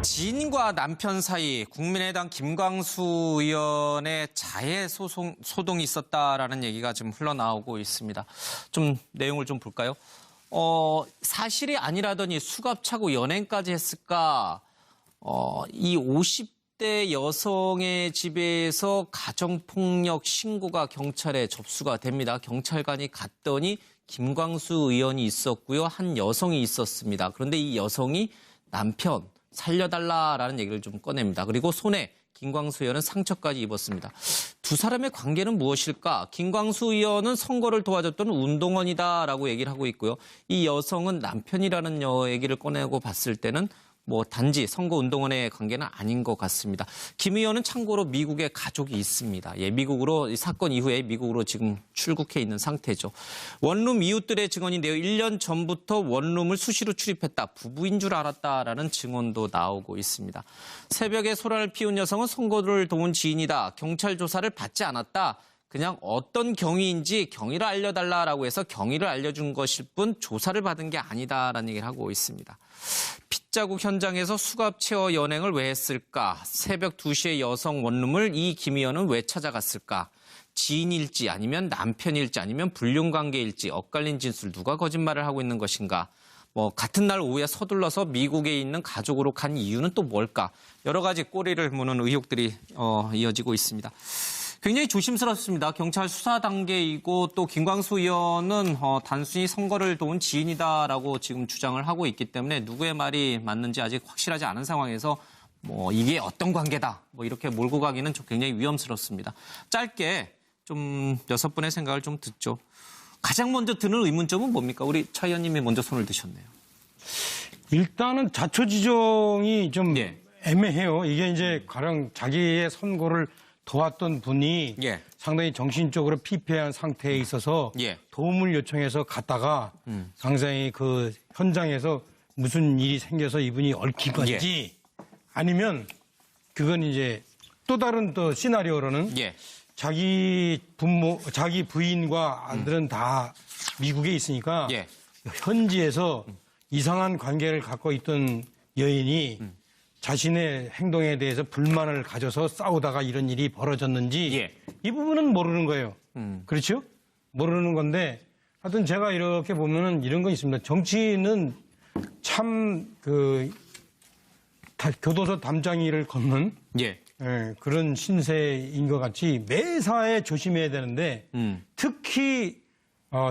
지인과 남편 사이 국민의당 김광수 의원의 자해 소동이 있었다라는 얘기가 지금 흘러나오고 있습니다. 좀 내용을 좀 볼까요? 사실이 아니라더니 수갑차고 연행까지 했을까? 이 50대 여성의 집에서 가정폭력 신고가 경찰에 접수가 됩니다. 경찰관이 갔더니 김광수 의원이 있었고요. 한 여성이 있었습니다. 그런데 이 여성이 남편 살려달라라는 얘기를 좀 꺼냅니다. 그리고 손에 김광수 의원은 상처까지 입었습니다. 두 사람의 관계는 무엇일까? 김광수 의원은 선거를 도와줬던 운동원이다라고 얘기를 하고 있고요. 이 여성은 남편이라는 얘기를 꺼내고 봤을 때는 단지 선거운동원의 관계는 아닌 것 같습니다. 김 의원은 참고로 미국에 가족이 있습니다. 미국으로, 이 사건 이후에 미국으로 지금 출국해 있는 상태죠. 원룸 이웃들의 증언인데요. 1년 전부터 원룸을 수시로 출입했다. 부부인 줄 알았다라는 증언도 나오고 있습니다. 새벽에 소란을 피운 여성은 선거를 도운 지인이다. 경찰 조사를 받지 않았다. 그냥 어떤 경위인지 경위를 알려달라라고 해서 경위를 알려준 것일 뿐 조사를 받은 게 아니다라는 얘기를 하고 있습니다. 핏자국 현장에서 수갑 채워 연행을 왜 했을까? 새벽 2시에 여성 원룸을 이 김 의원은 왜 찾아갔을까? 지인일지 아니면 남편일지 아니면 불륜관계일지 엇갈린 진술 누가 거짓말을 하고 있는 것인가? 같은 날 오후에 서둘러서 미국에 있는 가족으로 간 이유는 또 뭘까? 여러 가지 꼬리를 무는 의혹들이 이어지고 있습니다. 굉장히 조심스럽습니다. 경찰 수사 단계이고 또 김광수 의원은 단순히 선거를 도운 지인이다라고 지금 주장을 하고 있기 때문에 누구의 말이 맞는지 아직 확실하지 않은 상황에서 이게 어떤 관계다 이렇게 몰고 가기는 굉장히 위험스럽습니다. 짧게 좀 6분의 생각을 좀 듣죠. 가장 먼저 드는 의문점은 뭡니까? 우리 차 의원님이 먼저 손을 드셨네요. 일단은 자초지종이 좀 애매해요. 이게 이제 가령 자기의 선거를 도왔던 분이 상당히 정신적으로 피폐한 상태에 있어서 도움을 요청해서 갔다가 상당히 그 현장에서 무슨 일이 생겨서 이분이 얽힌 건지 아니면 그건 이제 또 다른 또 시나리오로는 자기 부인과 아들은 다 미국에 있으니까 현지에서 이상한 관계를 갖고 있던 여인이 자신의 행동에 대해서 불만을 가져서 싸우다가 이런 일이 벌어졌는지 이 부분은 모르는 거예요. 그렇죠? 모르는 건데 하여튼 제가 이렇게 보면은 이런 건 있습니다. 정치인은 참 교도소 담장이를 걷는 그런 신세인 것 같이 매사에 조심해야 되는데 특히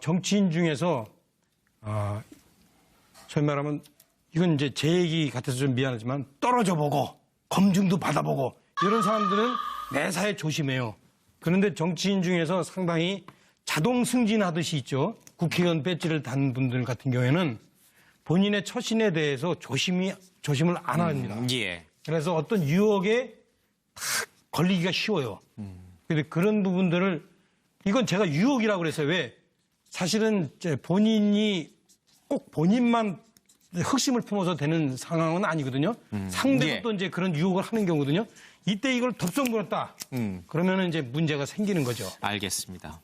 정치인 중에서 소위 말하면 이건 이제 제 얘기 같아서 좀 미안하지만 떨어져 보고 검증도 받아보고 이런 사람들은 매사에 조심해요. 그런데 정치인 중에서 상당히 자동 승진하듯이 있죠. 국회의원 배지를 단 분들 같은 경우에는 본인의 처신에 대해서 조심을 안 합니다. 그래서 어떤 유혹에 탁 걸리기가 쉬워요. 근데 그런 부분들을 이건 제가 유혹이라고 그랬어요. 왜? 사실은 본인이 꼭 본인만 흑심을 품어서 되는 상황은 아니거든요. 상대도 또 이제 그런 유혹을 하는 경우거든요. 이때 이걸 덥석 물었다. 그러면은 이제 문제가 생기는 거죠. 알겠습니다.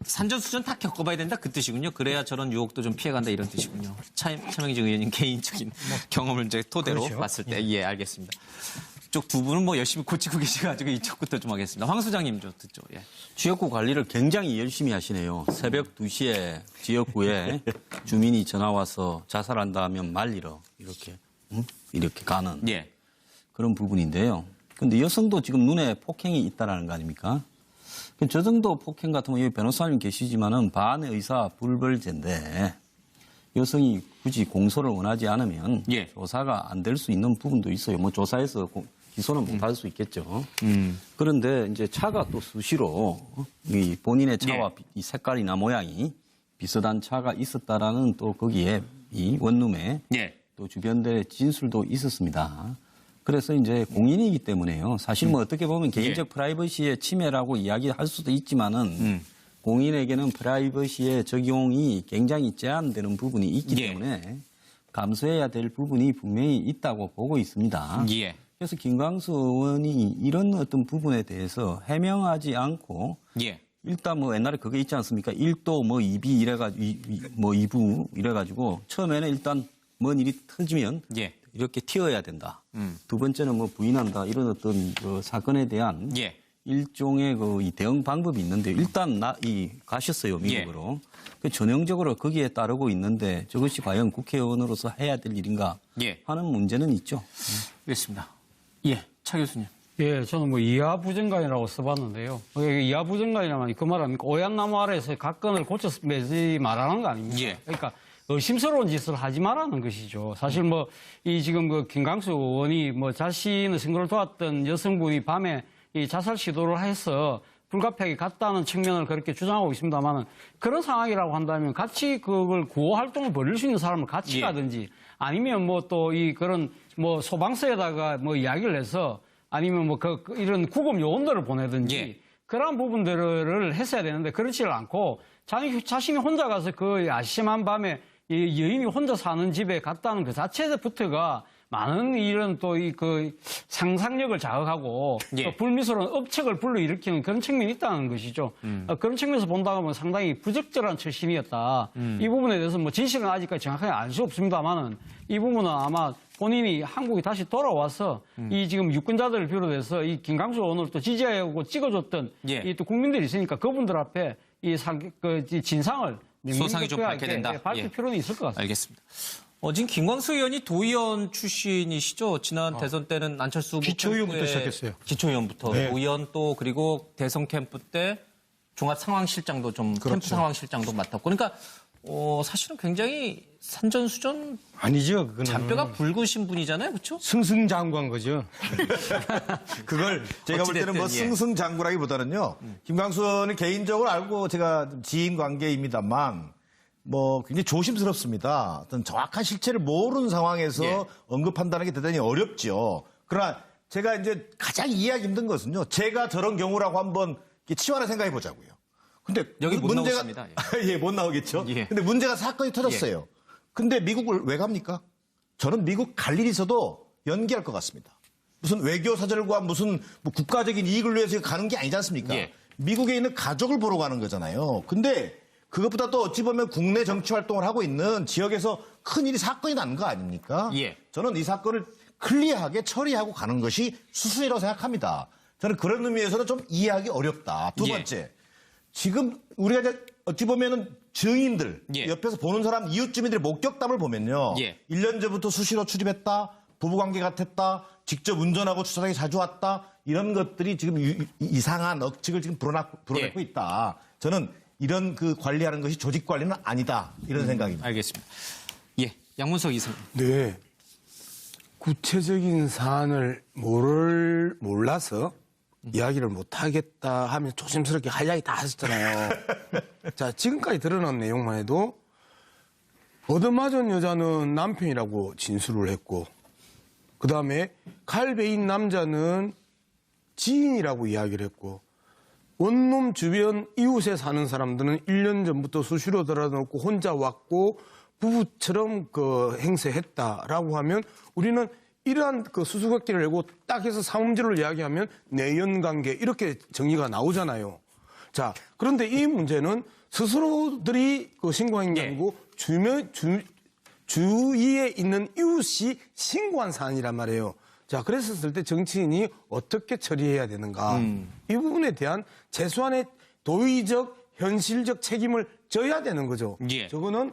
산전수전 다 겪어봐야 된다 그 뜻이군요. 그래야 저런 유혹도 좀 피해간다 이런 뜻이군요. 차명진 의원님 개인적인 경험을 이제 토대로 봤을 때 알겠습니다. 이쪽 두 분은 열심히 고치고 계셔가지고 이쪽부터 좀 하겠습니다. 황 소장님 좀 듣죠. 지역구 관리를 굉장히 열심히 하시네요. 새벽 2시에 지역구에 주민이 전화 와서 자살한다 하면 말리러 이렇게 가는 그런 부분인데요. 근데 여성도 지금 눈에 폭행이 있다라는 거 아닙니까? 저 정도 폭행 같으면 여기 변호사님 계시지만은 반의 의사 불벌죄인데 여성이 굳이 공소를 원하지 않으면 조사가 안 될 수 있는 부분도 있어요. 조사해서 기소는 못할 수 있겠죠. 그런데 이제 차가 또 수시로 이 본인의 차와 이 색깔이나 모양이 비슷한 차가 있었다라는 또 거기에 이 원룸에 또 주변들의 진술도 있었습니다. 그래서 이제 공인이기 때문에요. 사실 어떻게 보면 개인적 프라이버시의 침해라고 이야기할 수도 있지만은 공인에게는 프라이버시의 적용이 굉장히 제한되는 부분이 있기 때문에 감수해야 될 부분이 분명히 있다고 보고 있습니다. 그래서 김광수 의원이 이런 어떤 부분에 대해서 해명하지 않고 일단 옛날에 그게 있지 않습니까? 1도 2비 이래가지고 2부 이래가지고 처음에는 일단 뭔 일이 터지면 이렇게 튀어야 된다. 두 번째는 뭐 부인한다. 이런 어떤 그 사건에 대한 예. 일종의 이 대응 방법이 있는데 일단 가셨어요, 미국으로. 그 전형적으로 거기에 따르고 있는데 저것이 과연 국회의원으로서 해야 될 일인가 하는 문제는 있죠. 알겠습니다. 예, 차 교수님. 예, 저는 뭐 이하부정간이라고 써봤는데요. 이하부정간이라면 그 말 아닙니까? 오얏나무 아래에서 각건을 고쳐 매지 말라는 거 아닙니까? 예. 그러니까 의심스러운 짓을 하지 말라는 것이죠. 사실 뭐 이 지금 그 김광수 의원이 뭐 자신의 선거를 도왔던 여성분이 밤에 이 자살 시도를 해서 불가피하게 갔다는 측면을 그렇게 주장하고 있습니다만은 그런 상황이라고 한다면 같이 그걸 구호 활동을 벌일 수 있는 사람을 같이 예. 가든지 아니면 뭐 또 이 그런 뭐 소방서에다가 뭐 이야기를 해서 아니면 뭐 이런 구급 요원들을 보내든지 예. 그런 부분들을 했어야 되는데 그렇지를 않고 자신이 혼자 가서 그 야심한 밤에 이 여인이 혼자 사는 집에 갔다는 그 자체부터가 많은 이런 또 그 상상력을 자극하고 예. 또 불미스러운 억측을 불러일으키는 그런 측면이 있다는 것이죠. 그런 측면에서 본다면 상당히 부적절한 처신이었다. 이 부분에 대해서 뭐 진실은 아직까지 정확하게 알 수 없습니다만은 이 부분은 아마 본인이 한국에 다시 돌아와서 이 지금 유권자들을 비롯해서 이 김광수 의원을 또 지지하고 찍어줬던 예. 이 또 국민들이 있으니까 그분들 앞에 이 진상을 소상히 좀 밝혀야 된다. 밝힐 예. 필요는 있을 것 같습니다. 알겠습니다. 지금 김광수 의원이 도의원 출신이시죠? 지난 대선 때는 안철수 후보 기초의원부터 캠프에 시작했어요. 기초의원부터 네. 도의원 또 그리고 대선 캠프 때 종합상황실장도 좀 캠프 그렇죠. 상황실장도 맡았고 그러니까 사실은 굉장히 산전수전 아니죠. 그거는 잔뼈가 붉으신 분이잖아요, 그렇죠? 승승장구한 거죠. 그걸 제가 볼 때는 뭐 어찌됐든, 예. 승승장구라기보다는요. 김광수 의원은 개인적으로 알고 제가 지인 관계입니다만 뭐 굉장히 조심스럽습니다. 어떤 정확한 실체를 모르는 상황에서 예. 언급한다는 게 대단히 어렵죠. 그러나 제가 이제 가장 이해하기 힘든 것은요. 제가 저런 경우라고 한번 치환해 생각해 보자고요. 근데 여기 못 문제가 나오십니다. 예, 못 나오겠죠. 예. 근데 문제가 사건이 터졌어요. 근데 미국을 왜 갑니까? 저는 미국 갈 일이 있어도 연기할 것 같습니다. 무슨 외교 사절과 무슨 뭐 국가적인 이익을 위해서 가는 게 아니지 않습니까? 예. 미국에 있는 가족을 보러 가는 거잖아요. 근데 그것보다 또 어찌 보면 국내 정치 활동을 하고 있는 지역에서 큰일이 사건이 난 거 아닙니까? 예. 저는 이 사건을 클리어하게 처리하고 가는 것이 수순이라고 생각합니다. 저는 그런 의미에서는 좀 이해하기 어렵다. 두 예. 번째. 지금 우리가 이제 어찌 보면은 증인들, 예. 옆에서 보는 사람, 이웃 주민들의 목격담을 보면요. 예. 1년 전부터 수시로 출입했다, 부부관계 같았다, 직접 운전하고 주차장에 자주 왔다, 이런 것들이 지금 이상한 억측을 지금 불어넣고 예. 있다. 저는 이런 그 관리하는 것이 조직 관리는 아니다. 이런 생각입니다. 알겠습니다. 예, 양문석 이사님. 네. 구체적인 사안을 몰라서 이야기를 못하겠다 하면 조심스럽게 할 이야기 다 하셨잖아요. 자, 지금까지 드러난 내용만 해도 얻어맞은 여자는 남편이라고 진술을 했고 그 다음에 칼베인 남자는 지인이라고 이야기를 했고 원룸 주변 이웃에 사는 사람들은 1년 전부터 수시로 들어놓고 혼자 왔고 부부처럼 그 행세했다라고 하면 우리는 이러한 그 수수께끼를 내고 딱 해서 사음질을 이야기하면 내연관계 이렇게 정의가 나오잖아요. 자, 그런데 이 문제는 스스로들이 그 신고한 게 아니고 주위에 있는 이웃이 신고한 사안이란 말이에요. 자, 그랬을 때 정치인이 어떻게 처리해야 되는가. 이 부분에 대한 최소한의 도의적, 현실적 책임을 져야 되는 거죠. 예. 저거는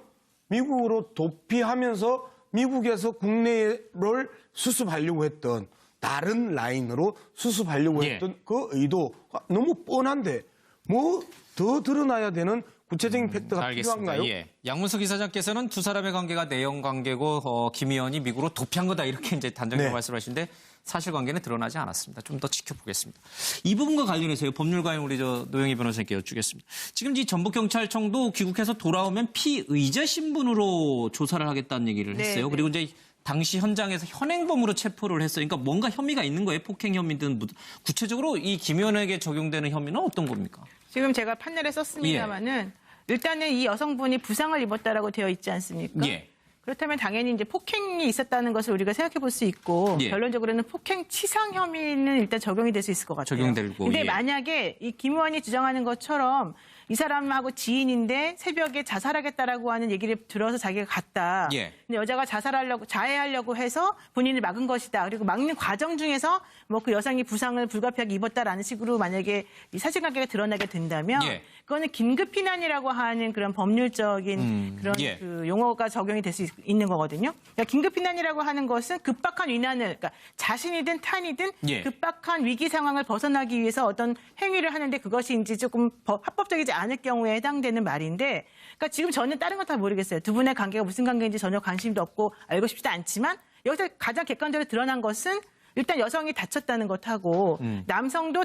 미국으로 도피하면서 미국에서 국내를 수습하려고 했던 다른 라인으로 수습하려고 예. 했던 그 의도가 너무 뻔한데 뭐 더 드러나야 되는 구체적인 팩트가 알겠습니다. 필요한가요? 예. 양문석 이사장께서는 두 사람의 관계가 내연 관계고 김 의원이 미국으로 도피한 거다 이렇게 이제 단정적으로 네. 말씀하시는데 사실관계는 드러나지 않았습니다. 좀 더 지켜보겠습니다. 이 부분과 관련해서요. 법률가인 우리 노영희 변호사님께 여쭙겠습니다. 지금 이 전북경찰청도 귀국해서 돌아오면 피의자 신분으로 조사를 하겠다는 얘기를 했어요. 네. 그리고 이제 당시 현장에서 현행범으로 체포를 했어요. 그러니까 뭔가 혐의가 있는 거예요. 폭행 혐의든 구체적으로 이 김 의원에게 적용되는 혐의는 어떤 겁니까? 지금 제가 판넬에 썼습니다마는 일단은 이 여성분이 부상을 입었다라고 되어 있지 않습니까? 예. 그렇다면 당연히 이제 폭행이 있었다는 것을 우리가 생각해 볼 수 있고 예. 결론적으로는 폭행 치상 혐의는 일단 적용이 될 수 있을 것 같아요. 적용되고, 근데 예. 만약에 이 김 의원이 주장하는 것처럼 이 사람하고 지인인데 새벽에 자살하겠다라고 하는 얘기를 들어서 자기가 갔다. 예. 근데 여자가 자해하려고 해서 본인을 막은 것이다. 그리고 막는 과정 중에서 뭐 그 여성이 부상을 불가피하게 입었다라는 식으로 만약에 이 사실관계가 드러나게 된다면 예. 그거는 긴급 피난이라고 하는 그런 법률적인 그런 예. 그 용어가 적용이 될 수 있는 거거든요. 그러니까 긴급 피난이라고 하는 것은 급박한 위난을, 그러니까 자신이든 타인이든 예. 급박한 위기 상황을 벗어나기 위해서 어떤 행위를 하는데 그것이 이제 조금 합법적이지 않을 경우에 해당되는 말인데, 그러니까 지금 저는 다른 건 다 모르겠어요. 두 분의 관계가 무슨 관계인지 전혀 관심도 없고 알고 싶지도 않지만 여기서 가장 객관적으로 드러난 것은 일단 여성이 다쳤다는 것하고 남성도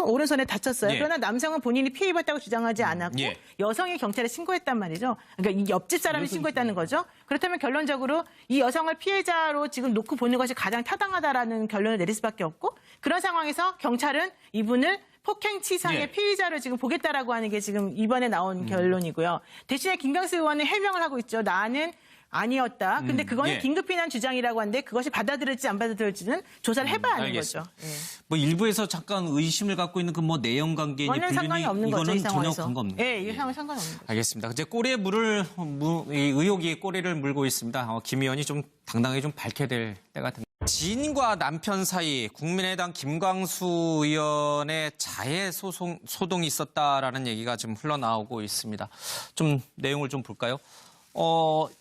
오른손에 다쳤어요. 예. 그러나 남성은 본인이 피해 입었다고 주장하지 않았고 예. 여성이 경찰에 신고했단 말이죠. 그러니까 이 옆집 사람이 신고했다는 거죠. 그렇다면 결론적으로 이 여성을 피해자로 지금 놓고 보는 것이 가장 타당하다라는 결론을 내릴 수밖에 없고, 그런 상황에서 경찰은 이분을 폭행치상의 예. 피의자로 지금 보겠다라고 하는 게 지금 이번에 나온 결론이고요. 대신에 김광수 의원은 해명을 하고 있죠. 나는 아니었다. 근데 그거는 예. 긴급피난 주장이라고 하는데 그것이 받아들일지 안 받아들일지는 조사를 해봐야 하는 거죠. 알겠습니다. 예. 뭐 일부에서 잠깐 의심을 갖고 있는 그 뭐 내연 관계니 전혀 상관이 없는 거죠, 이 이거는 전혀 상황에서. 관계없는 예, 이 상황은 상관없는 거죠. 알겠습니다. 이제 꼬리에 이 의혹이 꼬리를 물고 있습니다. 김 의원이 좀 당당하게 좀 밝혀야 될 때가 됩니다. 지인과 남편 사이 국민의당 김광수 의원의 자해 소동이 있었다라는 얘기가 지금 흘러나오고 있습니다. 좀 내용을 좀 볼까요?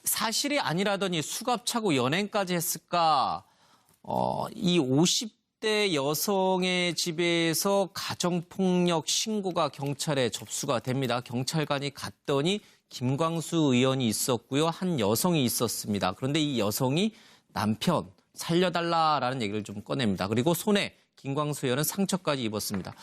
사실이 아니라더니 수갑차고 연행까지 했을까? 이 50대 여성의 집에서 가정폭력 신고가 경찰에 접수가 됩니다. 경찰관이 갔더니 김광수 의원이 있었고요. 한 여성이 있었습니다. 그런데 이 여성이 남편 살려달라라는 얘기를 좀 꺼냅니다. 그리고 손에 김광수 의원은 상처까지 입었습니다.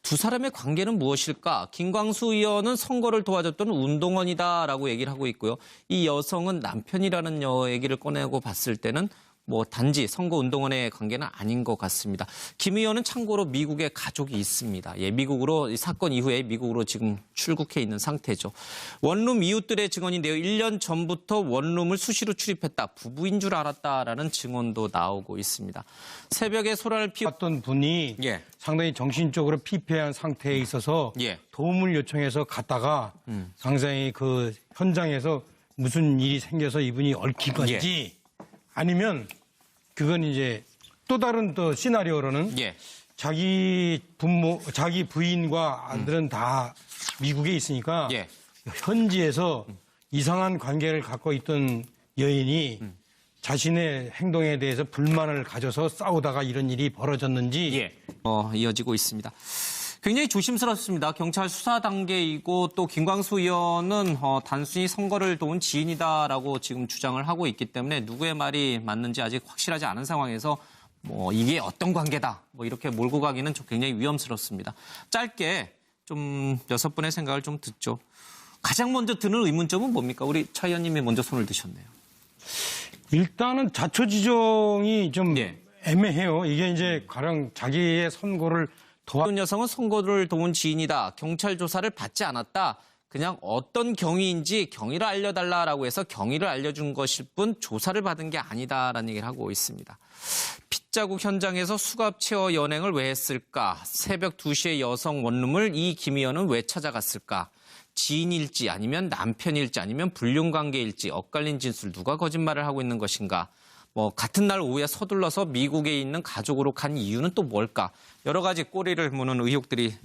두 사람의 관계는 무엇일까? 김광수 의원은 선거를 도와줬던 운동원이다라고 얘기를 하고 있고요. 이 여성은 남편이라는 얘기를 꺼내고 봤을 때는 뭐 단지 선거운동원의 관계는 아닌 것 같습니다. 김 의원은 참고로 미국에 가족이 있습니다. 예, 미국으로 이 사건 이후에 미국으로 지금 출국해 있는 상태죠. 원룸 이웃들의 증언인데요. 1년 전부터 원룸을 수시로 출입했다. 부부인 줄 알았다라는 증언도 나오고 있습니다. 새벽에 소란을 왔던 분이 예. 상당히 정신적으로 피폐한 상태에 있어서 예. 도움을 요청해서 갔다가 상당히 그 현장에서 무슨 일이 생겨서 이분이 얽힌 건지 아니면 그건 이제 또 다른 또 시나리오로는 예. 자기 부인과 아들은 다 미국에 있으니까 예. 현지에서 이상한 관계를 갖고 있던 여인이 자신의 행동에 대해서 불만을 가져서 싸우다가 이런 일이 벌어졌는지 예. 이어지고 있습니다. 굉장히 조심스럽습니다. 경찰 수사 단계이고 또 김광수 의원은 단순히 선거를 도운 지인이다라고 지금 주장을 하고 있기 때문에 누구의 말이 맞는지 아직 확실하지 않은 상황에서 뭐 이게 어떤 관계다 뭐 이렇게 몰고 가기는 좀 굉장히 위험스럽습니다. 짧게 좀 6분의 생각을 좀 듣죠. 가장 먼저 드는 의문점은 뭡니까? 우리 차 의원님이 먼저 손을 드셨네요. 일단은 자초지종이 좀 예. 애매해요. 이게 이제 가령 자기의 선고를 이 여성은 선거를 도운 지인이다. 경찰 조사를 받지 않았다. 그냥 어떤 경위인지 경위를 알려달라라고 해서 경위를 알려준 것일 뿐 조사를 받은 게 아니다라는 얘기를 하고 있습니다. 핏자국 현장에서 수갑 채워 연행을 왜 했을까? 새벽 2시에 여성 원룸을 이 김 의원은 왜 찾아갔을까? 지인일지 아니면 남편일지 아니면 불륜관계일지 엇갈린 진술 누가 거짓말을 하고 있는 것인가? 같은 날 오후에 서둘러서 미국에 있는 가족으로 간 이유는 또 뭘까? 여러 가지 꼬리를 무는 의혹들이